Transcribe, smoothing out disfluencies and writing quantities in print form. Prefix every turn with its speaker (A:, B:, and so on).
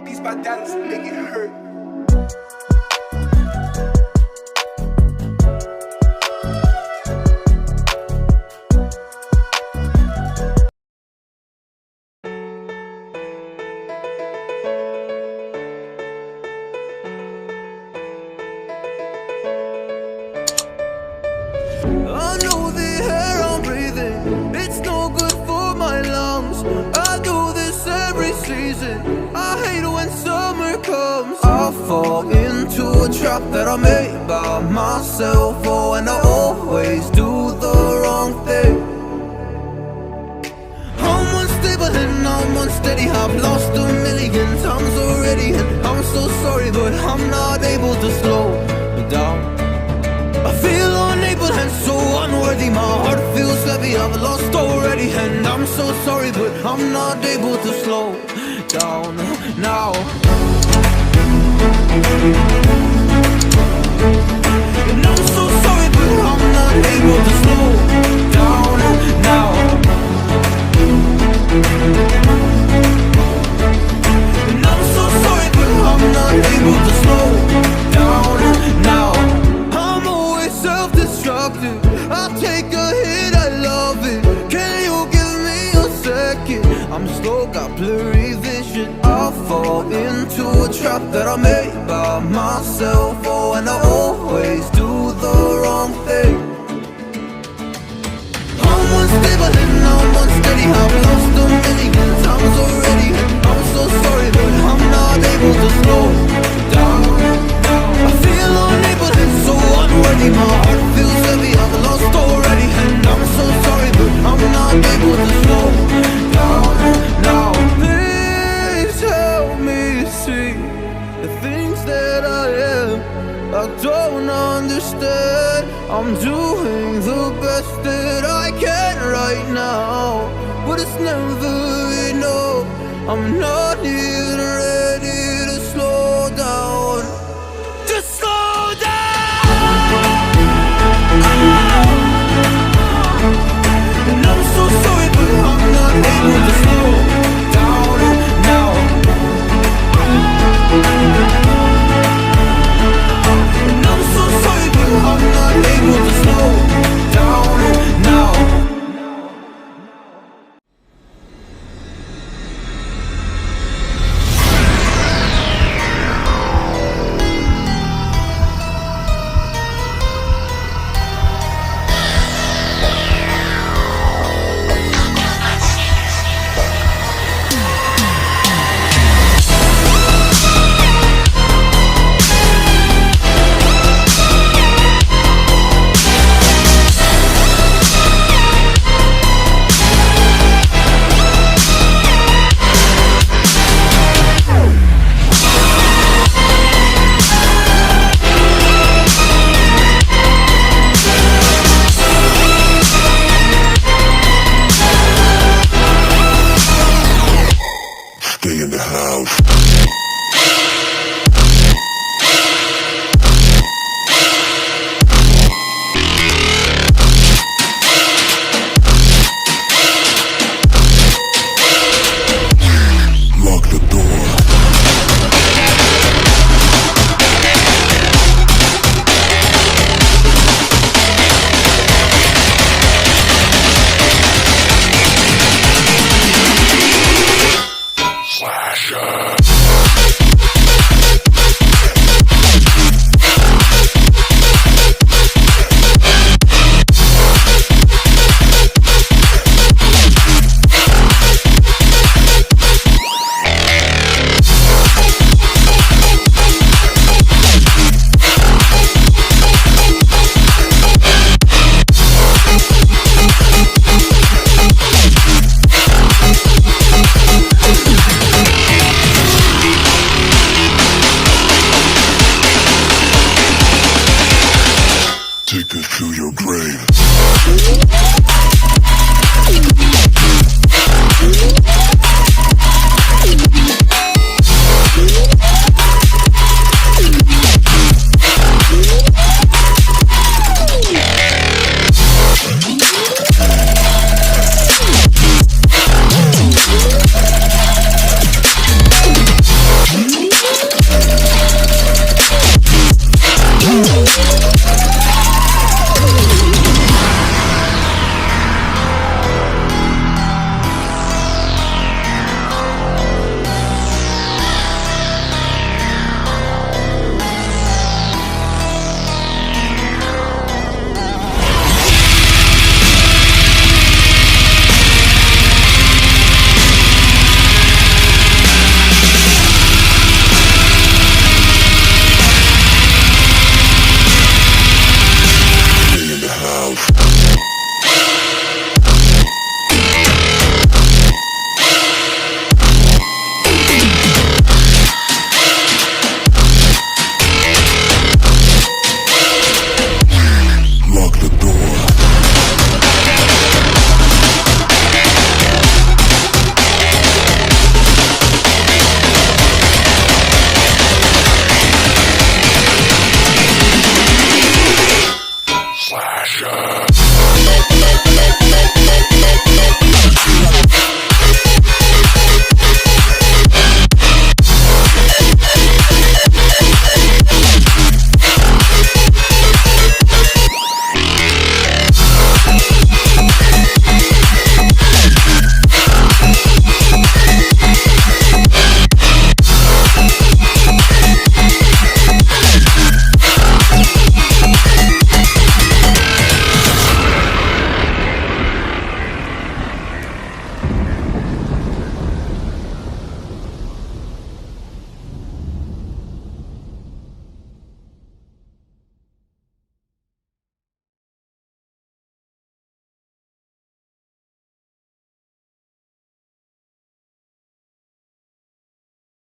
A: These badass make it hurt.
B: I know the air I'm breathing, it's no good for my lungs. I do this every season, I hate when summer comes. I fall into a trap that I made by myself. Oh, and I always do the wrong thing. I'm unstable and I'm unsteady, I've lost a million times already. And I'm so sorry, but I'm not able to slow down. I feel unable and so unworthy, my heart feels heavy, I've lost already. And I'm so sorry, but I'm not able to slow down now. And I'm so sorry, but I'm not able to slow down now. And I'm so sorry, but I'm not able to slow down now. Self-destructive, I take a hit, I love it. Can you give me a second? I'm slow, got blurry vision. I fall into a trap that I made by myself. Oh, and I always do the wrong thing. I'm unstable and I'm unsteady, I've lost a million times already. I'm so sorry, but I'm not able to slow down. I feel unable and so unworthy, my heart feels heavy, I've lost already. And I'm so sorry, but I'm not able to slow down now. Please help me see the things that I am, I don't understand. I'm doing the best that I can right now, but it's never enough. I'm not even ready to slow down. Just slow down. And I'm so sorry, but I'm not able to slow down now. And I'm so sorry, but I'm not able to slow down now.
C: Stay in the house. Lock the door. Slasher. Take us to your grave.